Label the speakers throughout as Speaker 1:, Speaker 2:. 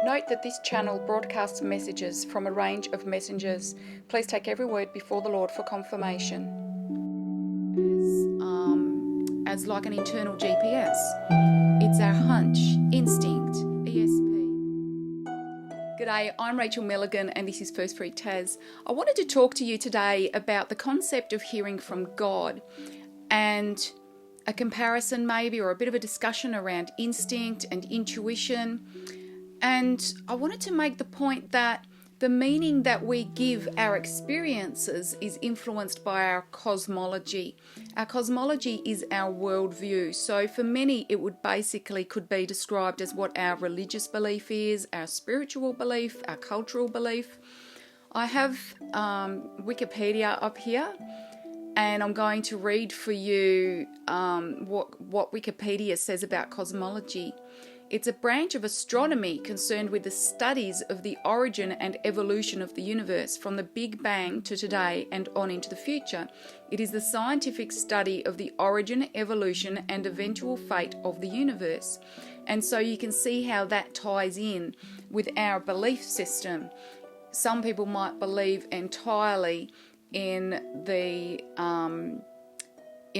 Speaker 1: Note that this channel broadcasts messages from a range of messengers. Please take every word before the Lord for confirmation. As like an internal GPS. It's our hunch, instinct, ESP. G'day, I'm Rachel Milligan and this is First Free Taz. I wanted to talk to you today about the concept of hearing from God and a comparison maybe, or a bit of a discussion around instinct and intuition. And I wanted to make the point that the meaning that we give our experiences is influenced by our cosmology. Our cosmology is our worldview. So for many, it would basically could be described as what our religious belief is, our spiritual belief, our cultural belief. I have Wikipedia up here, and I'm going to read for you what Wikipedia says about cosmology. It's a branch of astronomy concerned with the studies of the origin and evolution of the universe from the Big Bang to today and on into the future. It is the scientific study of the origin, evolution, and eventual fate of the universe. And so you can see how that ties in with our belief system. Some people might believe entirely in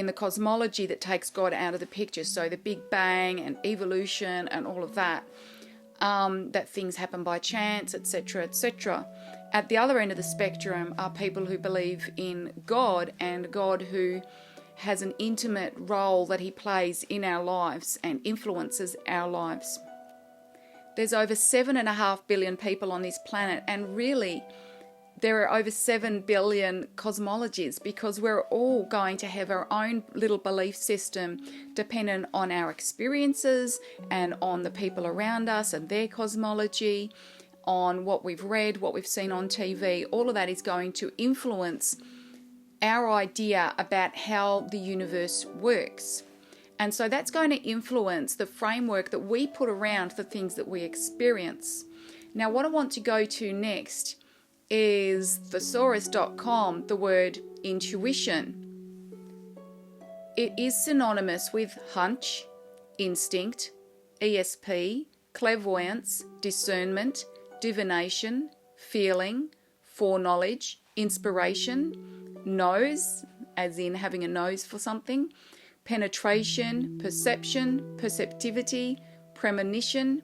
Speaker 1: the cosmology that takes God out of the picture, so the Big Bang and evolution and all of that, that things happen by chance, etc., etc. At the other end of the spectrum are people who believe in God, and God who has an intimate role that he plays in our lives and influences our lives. There's over 7.5 billion people on this planet, and really there are over 7 billion cosmologies, because we're all going to have our own little belief system dependent on our experiences and on the people around us and their cosmology, on what we've read, what we've seen on TV. All of that is going to influence our idea about how the universe works. And so that's going to influence the framework that we put around the things that we experience. Now, what I want to go to next is thesaurus.com, the word intuition. It is synonymous with hunch, instinct, ESP, clairvoyance, discernment, divination, feeling, foreknowledge, inspiration, nose, as in having a nose for something, penetration, perception, perceptivity, premonition,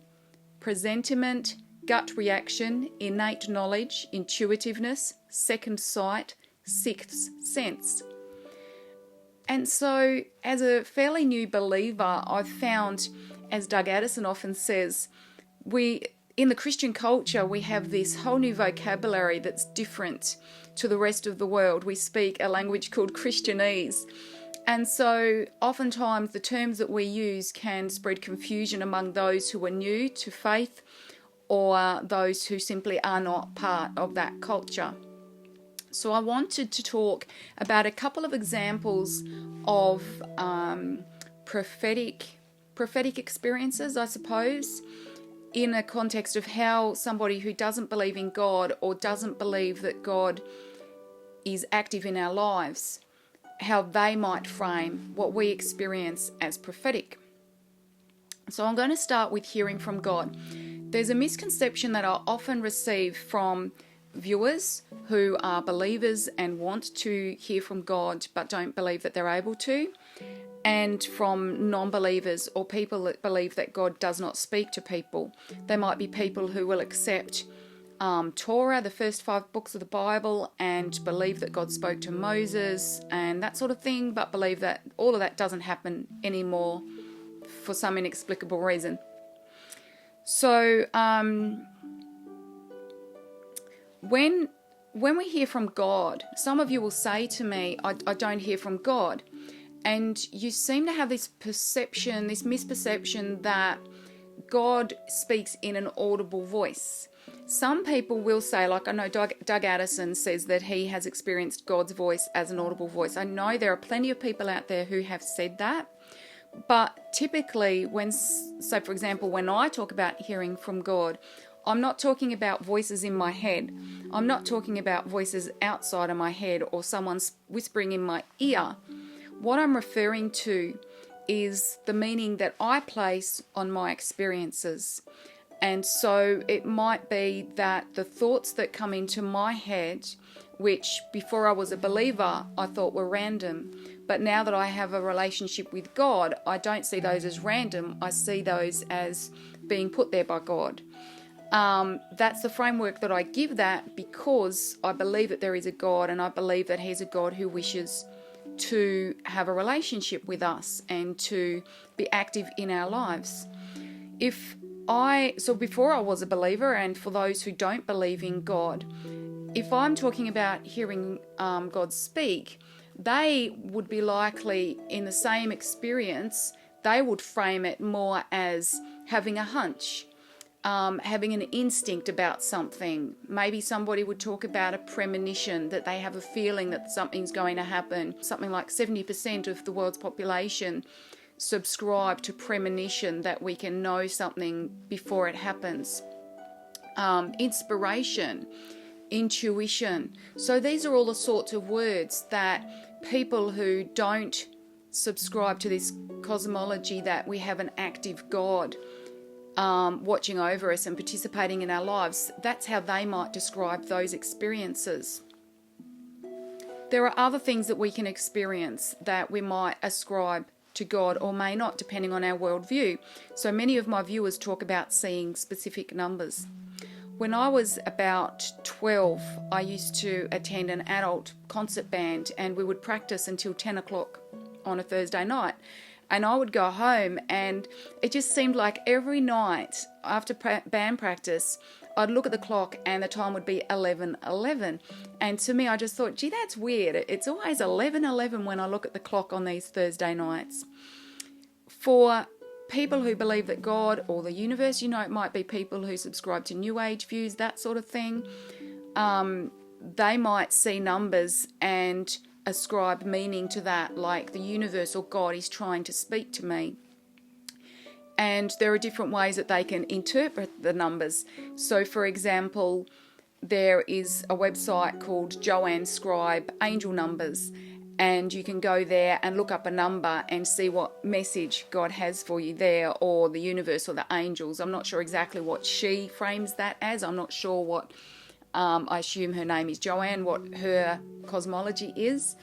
Speaker 1: presentiment, gut reaction, innate knowledge, intuitiveness, second sight, sixth sense. And so, as a fairly new believer, I've found, as Doug Addison often says, in the Christian culture, we have this whole new vocabulary that's different to the rest of the world. We speak a language called Christianese. And so, oftentimes, the terms that we use can spread confusion among those who are new to faith, or those who simply are not part of that culture. So I wanted to talk about a couple of examples of prophetic experiences, I suppose, in a context of how somebody who doesn't believe in God, or doesn't believe that God is active in our lives, how they might frame what we experience as prophetic. So I'm going to start with hearing from God. There's a misconception that I often receive from viewers who are believers and want to hear from God but don't believe that they're able to, and from non-believers or people that believe that God does not speak to people. There might be people who will accept Torah, the first 5 books of the Bible, and believe that God spoke to Moses and that sort of thing, but believe that all of that doesn't happen anymore for some inexplicable reason. So when we hear from God, some of you will say to me, I don't hear from God. And you seem to have this perception, this misperception that God speaks in an audible voice. Some people will say, like I know Doug Addison says that he has experienced God's voice as an audible voice. I know there are plenty of people out there who have said that. But typically, for example, when I talk about hearing from God, I'm not talking about voices in my head. I'm not talking about voices outside of my head or someone's whispering in my ear. What I'm referring to is the meaning that I place on my experiences. And so it might be that the thoughts that come into my head, which before I was a believer, I thought were random, but now that I have a relationship with God, I don't see those as random. I see those as being put there by God. That's the framework that I give that, because I believe that there is a God, and I believe that He's a God who wishes to have a relationship with us and to be active in our lives. So before I was a believer, and for those who don't believe in God, if I'm talking about hearing God speak, they would be likely in the same experience. They would frame it more as having a hunch, having an instinct about something. Maybe somebody would talk about a premonition, that they have a feeling that something's going to happen. Something like 70% of the world's population subscribe to premonition, that we can know something before it happens. Inspiration, intuition. So these are all the sorts of words that people who don't subscribe to this cosmology, that we have an active God watching over us and participating in our lives, that's how they might describe those experiences. There are other things that we can experience that we might ascribe to God or may not, depending on our worldview. So many of my viewers talk about seeing specific numbers. When I was about 12, I used to attend an adult concert band, and we would practice until 10 o'clock on a Thursday night. And I would go home, and it just seemed like every night after band practice, I'd look at the clock and the time would be 11:11. And to me, I just thought, gee, that's weird. It's always 11:11 when I look at the clock on these Thursday nights. For people who believe that God or the universe, it might be people who subscribe to New Age views, that sort of thing, they might see numbers and ascribe meaning to that, like the universe or God is trying to speak to me. And there are different ways that they can interpret the numbers. So, for example, there is a website called Joanne Scribe Angel Numbers, and you can go there and look up a number and see what message God has for you there, or the universe or the angels. I'm not sure exactly what she frames that as. I'm not sure what, I assume her name is Joanne, what her cosmology is.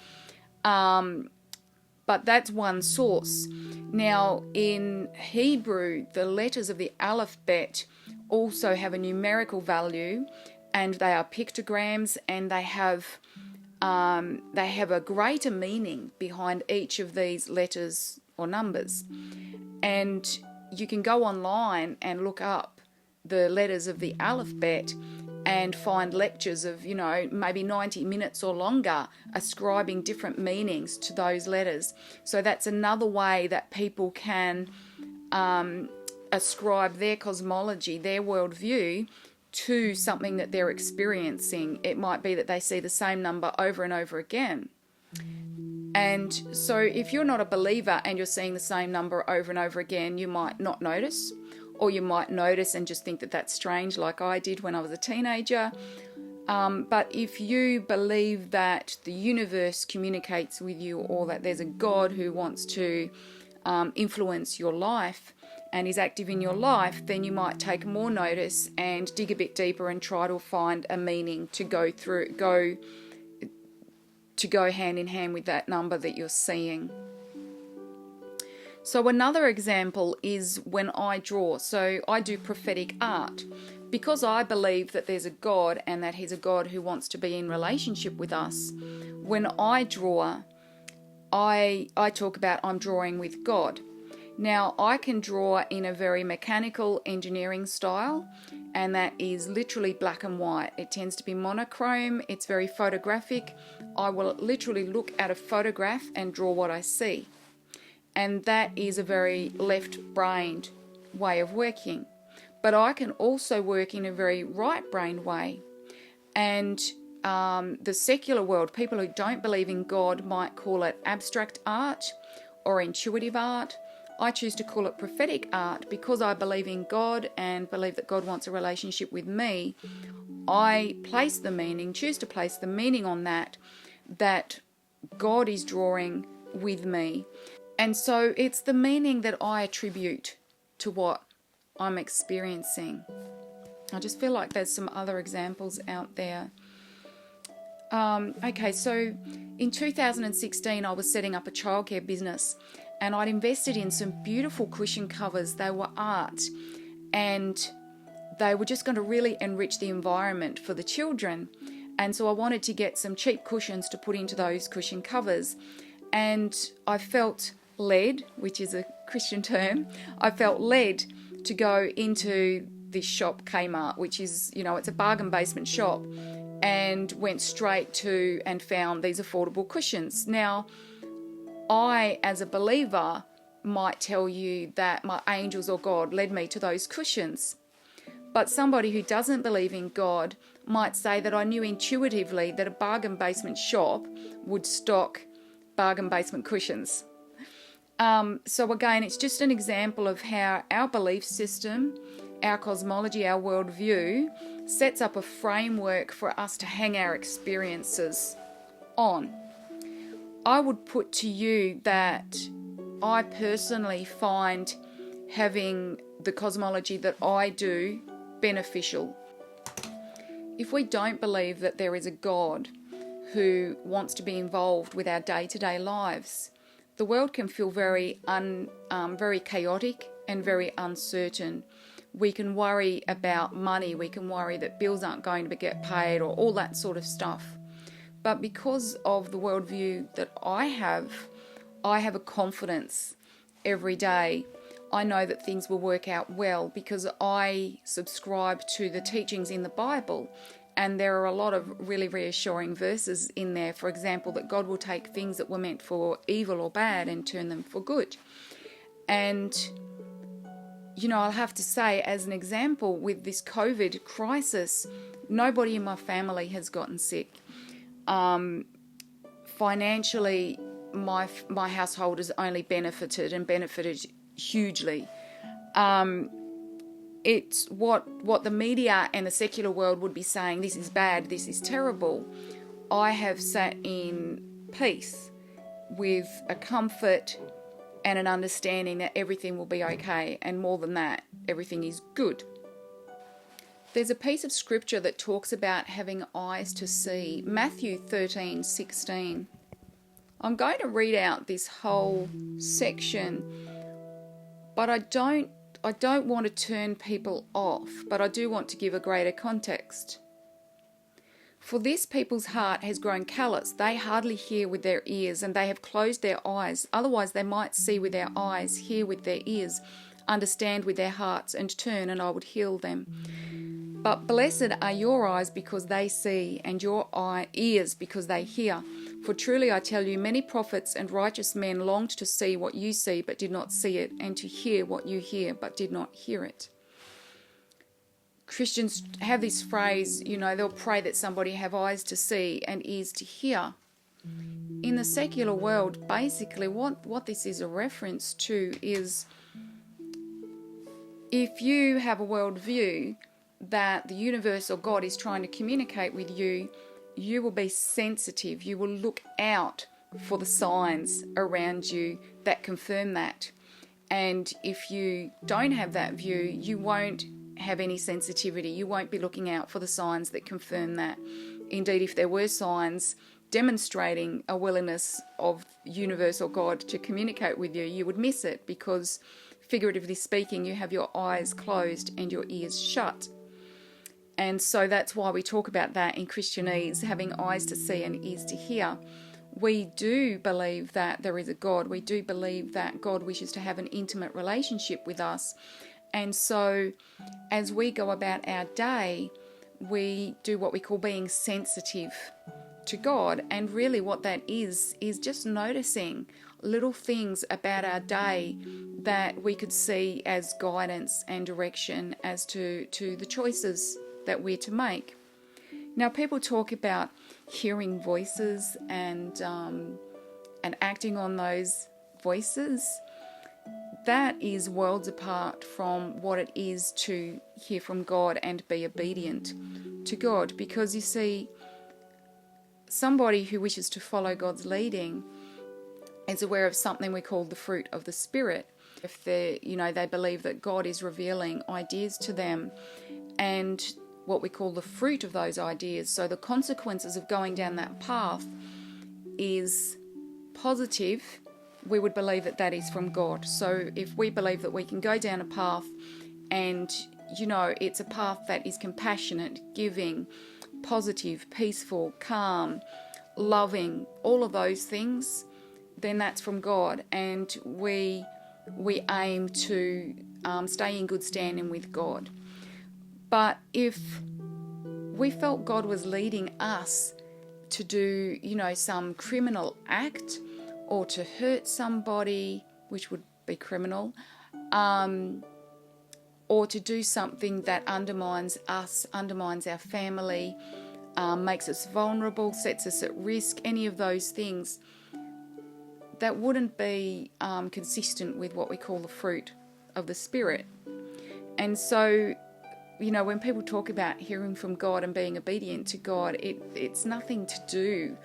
Speaker 1: But that's one source. Now, in Hebrew, the letters of the alphabet also have a numerical value, and they are pictograms, and they have a greater meaning behind each of these letters or numbers. And you can go online and look up the letters of the alphabet and find lectures of, maybe 90 minutes or longer, ascribing different meanings to those letters. So that's another way that people can ascribe their cosmology, their worldview, to something that they're experiencing. It might be that they see the same number over and over again. And so if you're not a believer and you're seeing the same number over and over again, you might not notice. Or you might notice and just think that that's strange, like I did when I was a teenager. But if you believe that the universe communicates with you, or that there's a God who wants to influence your life and is active in your life, then you might take more notice and dig a bit deeper and try to find a meaning to go hand in hand with that number that you're seeing. So another example is when I draw. So I do prophetic art. Because I believe that there's a God and that He's a God who wants to be in relationship with us, when I draw, I talk about I'm drawing with God. Now, I can draw in a very mechanical engineering style, and that is literally black and white. It tends to be monochrome. It's very photographic. I will literally look at a photograph and draw what I see. And that is a very left-brained way of working. But I can also work in a very right-brained way. And the secular world, people who don't believe in God, might call it abstract art or intuitive art. I choose to call it prophetic art because I believe in God and believe that God wants a relationship with me. I choose to place the meaning on that God is drawing with me. And so it's the meaning that I attribute to what I'm experiencing. I just feel like there's some other examples out there. Okay, so in 2016, I was setting up a childcare business, and I'd invested in some beautiful cushion covers. They were art, and they were just going to really enrich the environment for the children. And so I wanted to get some cheap cushions to put into those cushion covers. And I felt led, which is a Christian term, I felt led to go into this shop, Kmart, which is, it's a bargain basement shop, and went straight to and found these affordable cushions. Now, I, as a believer, might tell you that my angels or God led me to those cushions. But somebody who doesn't believe in God might say that I knew intuitively that a bargain basement shop would stock bargain basement cushions. So again, it's just an example of how our belief system, our cosmology, our worldview sets up a framework for us to hang our experiences on. I would put to you that I personally find having the cosmology that I do beneficial. If we don't believe that there is a God who wants to be involved with our day-to-day lives, the world can feel very chaotic and very uncertain. We can worry about money, we can worry that bills aren't going to get paid, or all that sort of stuff. But because of the worldview that I have a confidence every day. I know that things will work out well because I subscribe to the teachings in the Bible, and there are a lot of really reassuring verses in there. For example, that God will take things that were meant for evil or bad and turn them for good. And, I'll have to say, as an example, with this COVID crisis, nobody in my family has gotten sick. Financially, my household has only benefited hugely. It's what the media and the secular world would be saying, this is bad, this is terrible. I have sat in peace with a comfort and an understanding that everything will be okay, and more than that, everything is good. There's a piece of scripture that talks about having eyes to see, Matthew 13:16. I'm going to read out this whole section, but I don't want to turn people off, but I do want to give a greater context. For this people's heart has grown callous. They hardly hear with their ears, and they have closed their eyes. Otherwise they might see with their eyes, hear with their ears, understand with their hearts, and turn, and I would heal them. But blessed are your eyes because they see, and your ears because they hear. For truly I tell you, many prophets and righteous men longed to see what you see, but did not see it, and to hear what you hear, but did not hear it. Christians have this phrase, they'll pray that somebody have eyes to see and ears to hear. In the secular world, basically what this is a reference to is, if you have a worldview that the universe or God is trying to communicate with you, you will be sensitive. You will look out for the signs around you that confirm that. And if you don't have that view, you won't have any sensitivity. You won't be looking out for the signs that confirm that. Indeed, if there were signs demonstrating a willingness of universe or God to communicate with you, you would miss it because, figuratively speaking, you have your eyes closed and your ears shut. And so that's why we talk about that in Christianese, having eyes to see and ears to hear. We do believe that there is a God. We do believe that God wishes to have an intimate relationship with us. And so as we go about our day, we do what we call being sensitive to God. And really what that is just noticing little things about our day that we could see as guidance and direction as to the choices that we're to make. Now, people talk about hearing voices and acting on those voices. That is worlds apart from what it is to hear from God and be obedient to God. Because you see, somebody who wishes to follow God's leading is aware of something we call the fruit of the Spirit. if they believe that God is revealing ideas to them, and what we call the fruit of those ideas. So the consequences of going down that path is positive, we would believe that that is from God. So if we believe that we can go down a path and, it's a path that is compassionate, giving, positive, peaceful, calm, loving, all of those things, then that's from God. And we aim to stay in good standing with God. But if we felt God was leading us to do, some criminal act, or to hurt somebody, which would be criminal, or to do something that undermines us, undermines our family, makes us vulnerable, sets us at risk, any of those things, that wouldn't be consistent with what we call the fruit of the Spirit. And so, when people talk about hearing from God and being obedient to God, it's nothing to do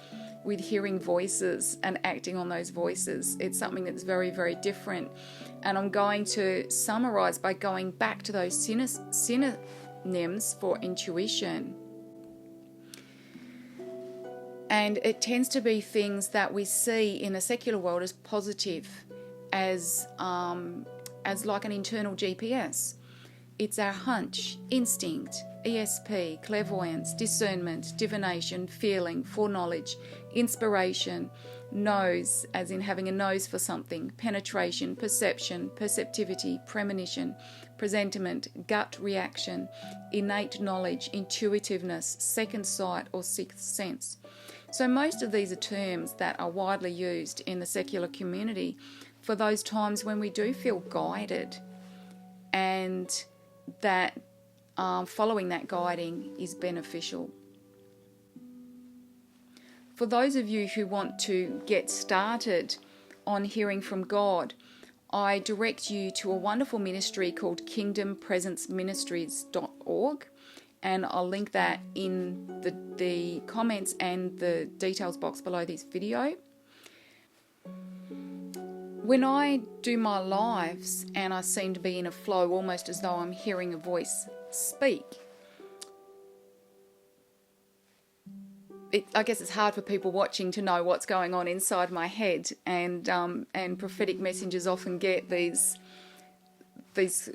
Speaker 1: with hearing voices and acting on those voices. It's something that's very, very different. And I'm going to summarize by going back to those synonyms for intuition. And it tends to be things that we see in the secular world as positive, as like an internal GPS. It's our hunch, instinct, ESP, clairvoyance, discernment, divination, feeling, foreknowledge, inspiration, nose, as in having a nose for something, penetration, perception, perceptivity, premonition, presentiment, gut reaction, innate knowledge, intuitiveness, second sight or sixth sense. So most of these are terms that are widely used in the secular community for those times when we do feel guided, and that following that guiding is beneficial. For those of you who want to get started on hearing from God, I direct you to a wonderful ministry called kingdompresenceministries.org, and I'll link that in the comments and the details box below this video. When I do my lives and I seem to be in a flow, almost as though I'm hearing a voice speak, I guess it's hard for people watching to know what's going on inside my head, and prophetic messengers often get these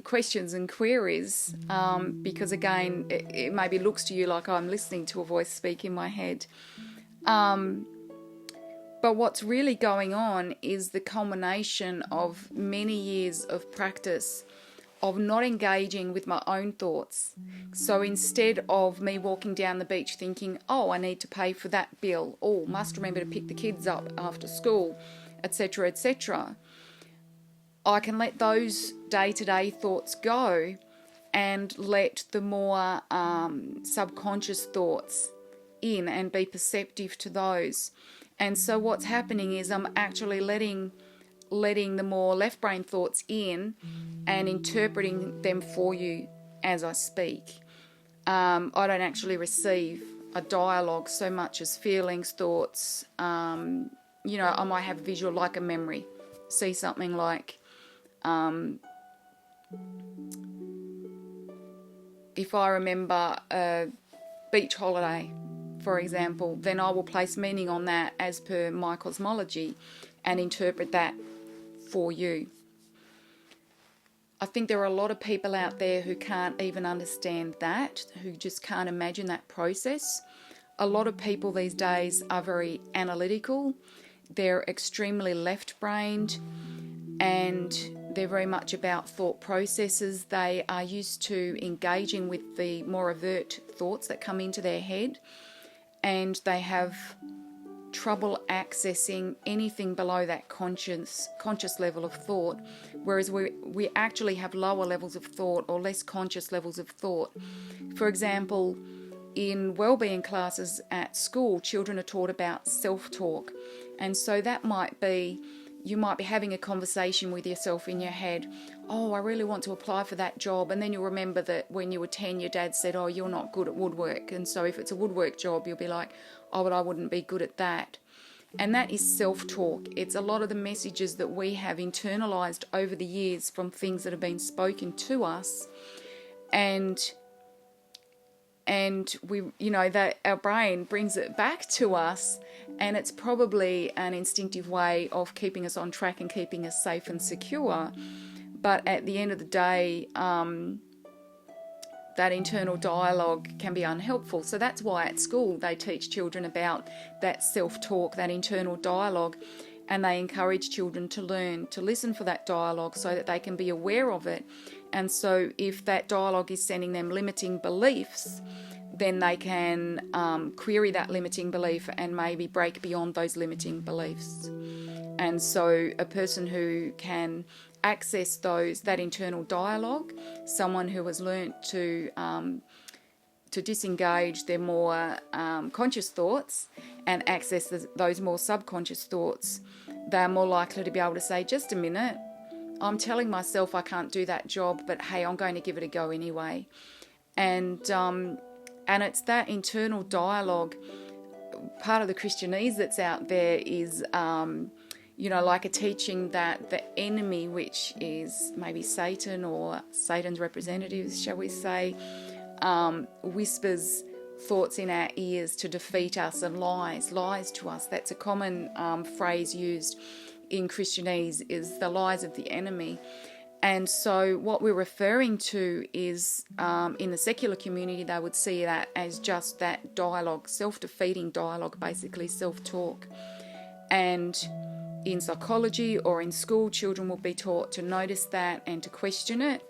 Speaker 1: questions and queries because, again, it maybe looks to you like I'm listening to a voice speak in my head. But what's really going on is the culmination of many years of practice of not engaging with my own thoughts. So instead of me walking down the beach thinking, oh, I need to pay for that bill, oh, must remember to pick the kids up after school, etc., etc., I can let those day-to-day thoughts go and let the more subconscious thoughts in and be perceptive to those. And so what's happening is I'm actually letting the more left brain thoughts in and interpreting them for you as I speak. I don't actually receive a dialogue so much as feelings, thoughts. I might have visual, like a memory. See something like, if I remember a beach holiday, for example, then I will place meaning on that as per my cosmology and interpret that for you. I think there are a lot of people out there who can't even understand that, who just can't imagine that process. A lot of people these days are very analytical, they're extremely left-brained, and they're very much about thought processes. They are used to engaging with the more overt thoughts that come into their head, and they have trouble accessing anything below that conscious level of thought, whereas we actually have lower levels of thought or less conscious levels of thought. For example, in wellbeing classes at school, children are taught about self-talk, and so that might be, you might be having a conversation with yourself in your head, oh, I really want to apply for that job, and then you'll remember that when you were 10 your dad said, oh, you're not good at woodwork, and so if it's a woodwork job you'll be like, oh, but I wouldn't be good at that. And that is self-talk. It's a lot of the messages that we have internalized over the years from things that have been spoken to us. And we, that our brain brings it back to us, and it's probably an instinctive way of keeping us on track and keeping us safe and secure. But at the end of the day, that internal dialogue can be unhelpful. So that's why at school they teach children about that self-talk, that internal dialogue, and they encourage children to learn to listen for that dialogue so that they can be aware of it. And so if that dialogue is sending them limiting beliefs, then they can query that limiting belief and maybe break beyond those limiting beliefs. And so a person who can access that internal dialogue, someone who has learnt to disengage their more conscious thoughts and access those more subconscious thoughts, they're more likely to be able to say, just a minute, I'm telling myself I can't do that job, but hey, I'm going to give it a go anyway. And it's that internal dialogue. Part of the Christianese that's out there is like a teaching that the enemy, which is maybe Satan or Satan's representatives, shall we say, whispers thoughts in our ears to defeat us and lies to us. That's a common phrase used in Christianese, is the lies of the enemy. And so what we're referring to is, in the secular community, they would see that as just that dialogue, self-defeating dialogue, basically self-talk. And in psychology or in school, children will be taught to notice that and to question it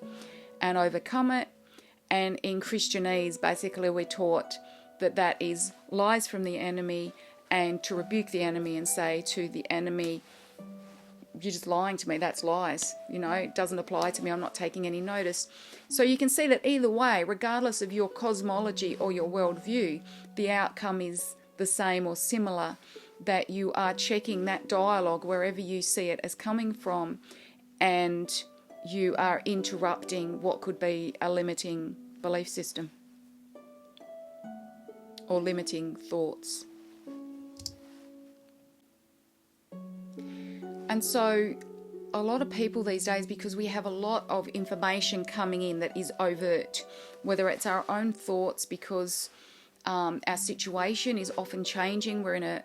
Speaker 1: and overcome it. And in Christianese, basically we're taught that that is lies from the enemy, and to rebuke the enemy and say to the enemy, you're just lying to me, that's lies, it doesn't apply to me, I'm not taking any notice. So you can see that either way, regardless of your cosmology or your worldview, the outcome is the same or similar, that you are checking that dialogue wherever you see it as coming from, and you are interrupting what could be a limiting belief system or limiting thoughts. And so a lot of people these days, because we have a lot of information coming in that is overt, whether it's our own thoughts, because our situation is often changing. We're in a,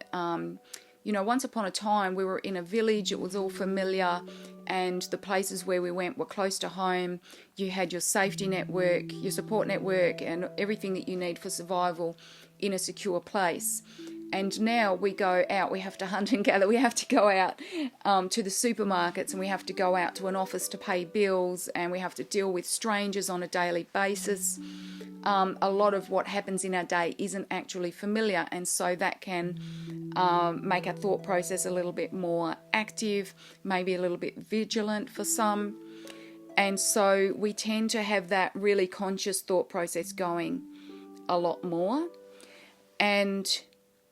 Speaker 1: once upon a time we were in a village, it was all familiar, and the places where we went were close to home. You had your safety network, your support network, and everything that you need for survival in a secure place. And now we go out, we have to hunt and gather, we have to go out to the supermarkets, and we have to go out to an office to pay bills, and we have to deal with strangers on a daily basis. A lot of what happens in our day isn't actually familiar, and so that can make our thought process a little bit more active, maybe a little bit vigilant for some. And so we tend to have that really conscious thought process going a lot more. And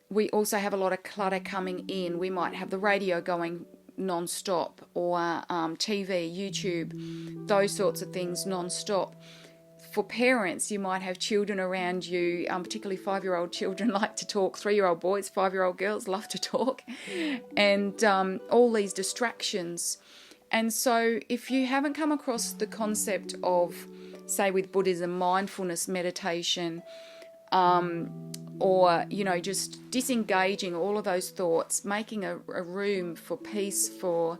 Speaker 1: we also have a lot of clutter coming in. We might have the radio going non-stop, or TV, YouTube, those sorts of things non-stop. For parents, you might have children around you, particularly 5-year-old children like to talk, 3-year-old boys, 5-year-old girls love to talk, and all these distractions. And so if you haven't come across the concept of, say with Buddhism, mindfulness meditation, or, just disengaging all of those thoughts, making a room for peace, for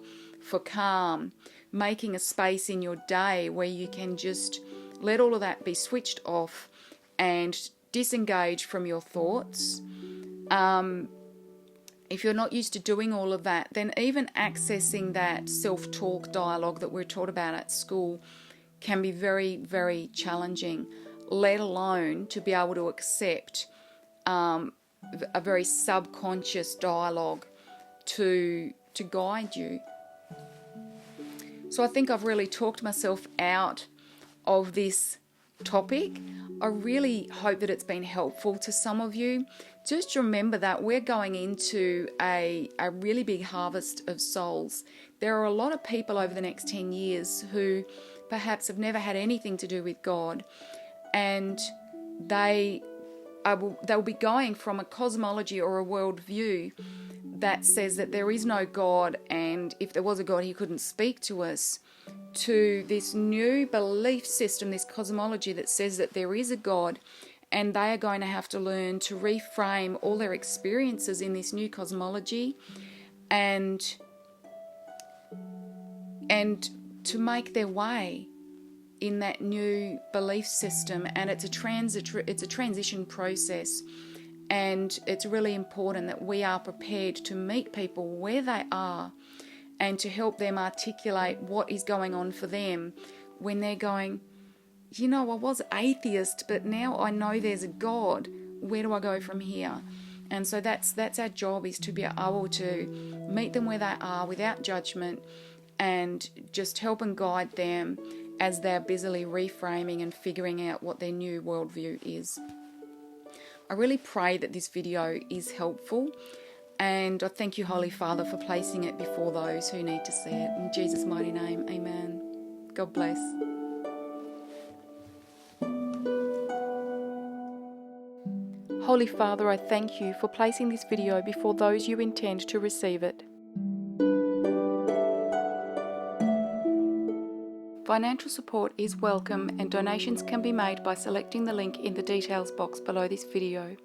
Speaker 1: calm, making a space in your day where you can just let all of that be switched off and disengage from your thoughts. If you're not used to doing all of that, then even accessing that self-talk dialogue that we're taught about at school can be very, very challenging, let alone to be able to accept a very subconscious dialogue to guide you. So I think I've really talked myself out of this topic. I really hope that it's been helpful to some of you. Just remember that we're going into a really big harvest of souls. There are a lot of people over the next 10 years who perhaps have never had anything to do with God, and they'll be going from a cosmology or a worldview that says that there is no God, and if there was a God, he couldn't speak to us, to this new belief system, this cosmology that says that there is a God, and they are going to have to learn to reframe all their experiences in this new cosmology and to make their way in that new belief system. And it's a transition process, and it's really important that we are prepared to meet people where they are and to help them articulate what is going on for them when they're going, I was atheist, but now I know there's a God. Where do I go from here? And so that's our job, is to be able to meet them where they are without judgment and just help and guide them as they're busily reframing and figuring out what their new worldview is. I really pray that this video is helpful, and I thank you, Holy Father, for placing it before those who need to see it. In Jesus' mighty name, amen. God bless. Holy Father, I thank you for placing this video before those you intend to receive it. Financial support is welcome, and donations can be made by selecting the link in the details box below this video.